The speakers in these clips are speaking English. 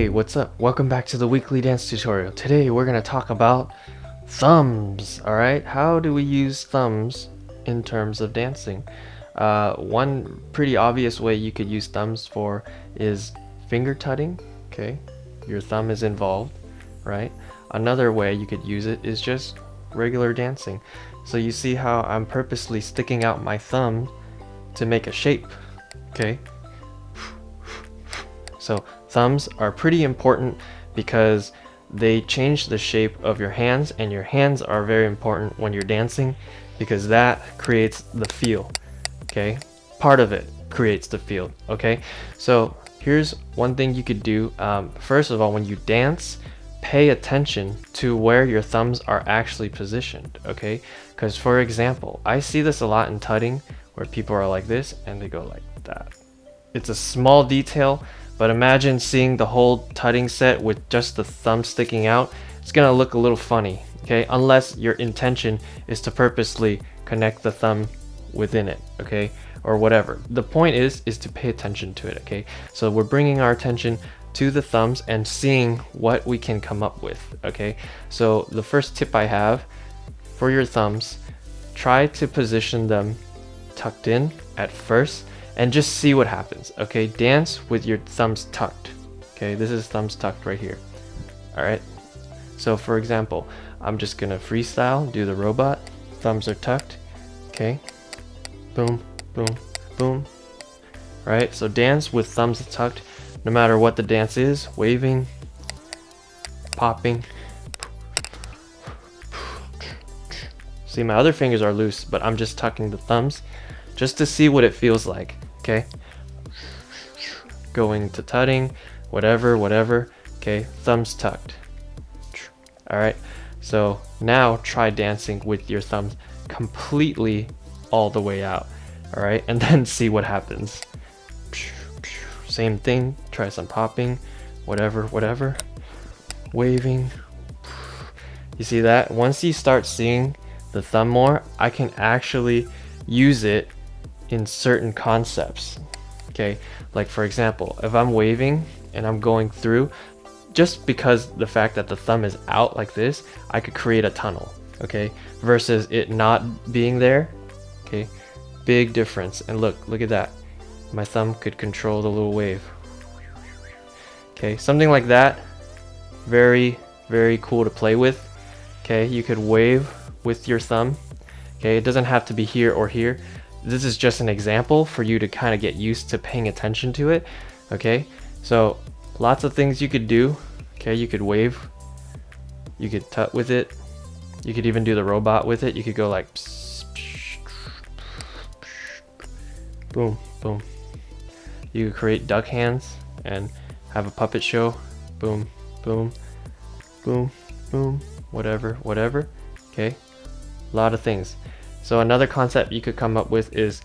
Hey, what's up? Welcome back to the weekly dance tutorial. Today we're going to talk about thumbs, alright? How do we use thumbs in terms of dancing? One pretty obvious way you could use thumbs for is finger tutting, okay? Your thumb is involved, right? Another way you could use it is just regular dancing. So you see how I'm purposely sticking out my thumb to make a shape, okay? So thumbs are pretty important because they change the shape of your hands, and your hands are very important when you're dancing because that creates the feel, okay? Part of it creates the feel, okay? So here's one thing you could do. First of all, when you dance, pay attention to where your thumbs are actually positioned, okay? Because for example, I see this a lot in tutting where people are like this and they go like that. It's a small detail, but imagine seeing the whole tutting set with just the thumb sticking out. It's gonna look a little funny, okay? Unless your intention is to purposely connect the thumb within it, okay? Or whatever. The point is to pay attention to it, okay? So we're bringing our attention to the thumbs and seeing what we can come up with, okay? So the first tip I have for your thumbs, try to position them tucked in at first and just see what happens, okay? Dance with your thumbs tucked, okay? This is thumbs tucked right here, all right? So for example, I'm just gonna freestyle, do the robot, thumbs are tucked, okay? Boom, boom, boom, right? So dance with thumbs tucked, no matter what the dance is, waving, popping. See, my other fingers are loose, but I'm just tucking the thumbs just to see what it feels like, okay? Going to tutting, whatever, okay? Thumbs tucked. All right, so now try dancing with your thumbs completely all the way out, all right? And then see what happens. Same thing, try some popping, whatever, waving. You see that? Once you start seeing the thumb more, I can actually use it in certain concepts, okay? Like for example, if I'm waving and I'm going through, just because the fact that the thumb is out like this, I could create a tunnel, okay? Versus it not being there, okay? Big difference. And look at that. My thumb could control the little wave. Okay, something like that. Very, very cool to play with. Okay, you could wave with your thumb. Okay, it doesn't have to be here or here. This is just an example for you to kind of get used to paying attention to it. Okay, so lots of things you could do. Okay, you could wave. You could tut with it. You could even do the robot with it. You could go like pss, psh, boom, boom. You could create duck hands and have a puppet show. Boom, boom, boom, boom, whatever. Okay, a lot of things. So another concept you could come up with is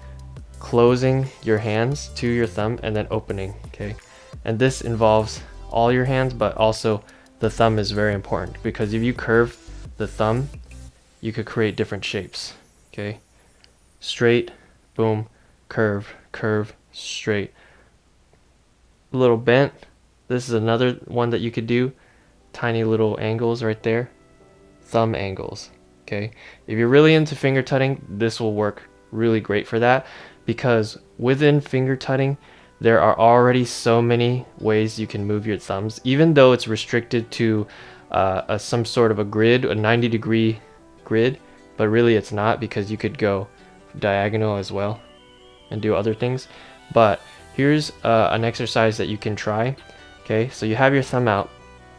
closing your hands to your thumb and then opening, okay? And this involves all your hands, but also the thumb is very important because if you curve the thumb, you could create different shapes, okay? Straight, boom, curve, straight. A little bent. This is another one that you could do. Tiny little angles right there. Thumb angles, okay? If you're really into finger tutting, this will work really great for that because within finger tutting, there are already so many ways you can move your thumbs, even though it's restricted to some sort of a grid, a 90-degree grid, but really it's not because you could go diagonal as well and do other things. But here's an exercise that you can try. Okay, so you have your thumb out,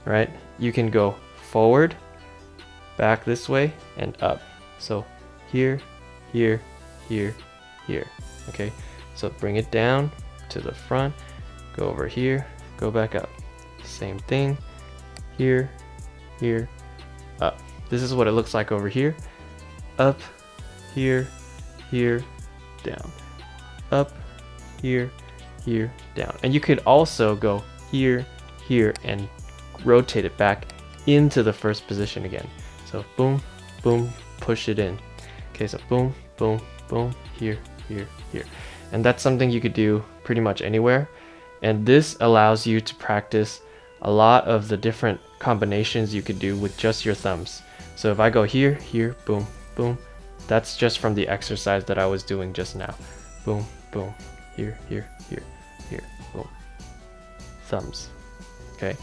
right? You can go forward, back this way, and up. So here, okay? So bring it down to the front, go over here, go back up. Same thing, here, up. This is what it looks like over here. Up, here, down. Up, here, down. And you could also go here, and rotate it back into the first position again. So boom, boom, push it in. Okay, so boom, boom, boom, here. And that's something you could do pretty much anywhere. And this allows you to practice a lot of the different combinations you could do with just your thumbs. So if I go here, here, boom, boom, that's just from the exercise that I was doing just now. Boom, boom, here, here, here, here, boom. Thumbs. Okay.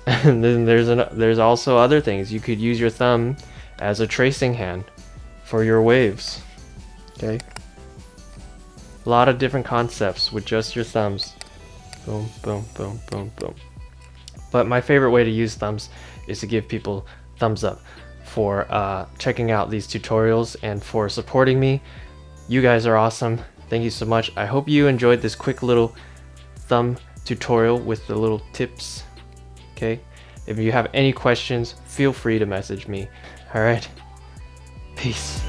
And then there's also other things. You could use your thumb as a tracing hand for your waves. Okay. A lot of different concepts with just your thumbs. Boom, boom, boom, boom, boom. But my favorite way to use thumbs is to give people thumbs up for checking out these tutorials and for supporting me. You guys are awesome. Thank you so much. I hope you enjoyed this quick little thumb tutorial with the little tips. Okay. If you have any questions, feel free to message me. All right. Peace.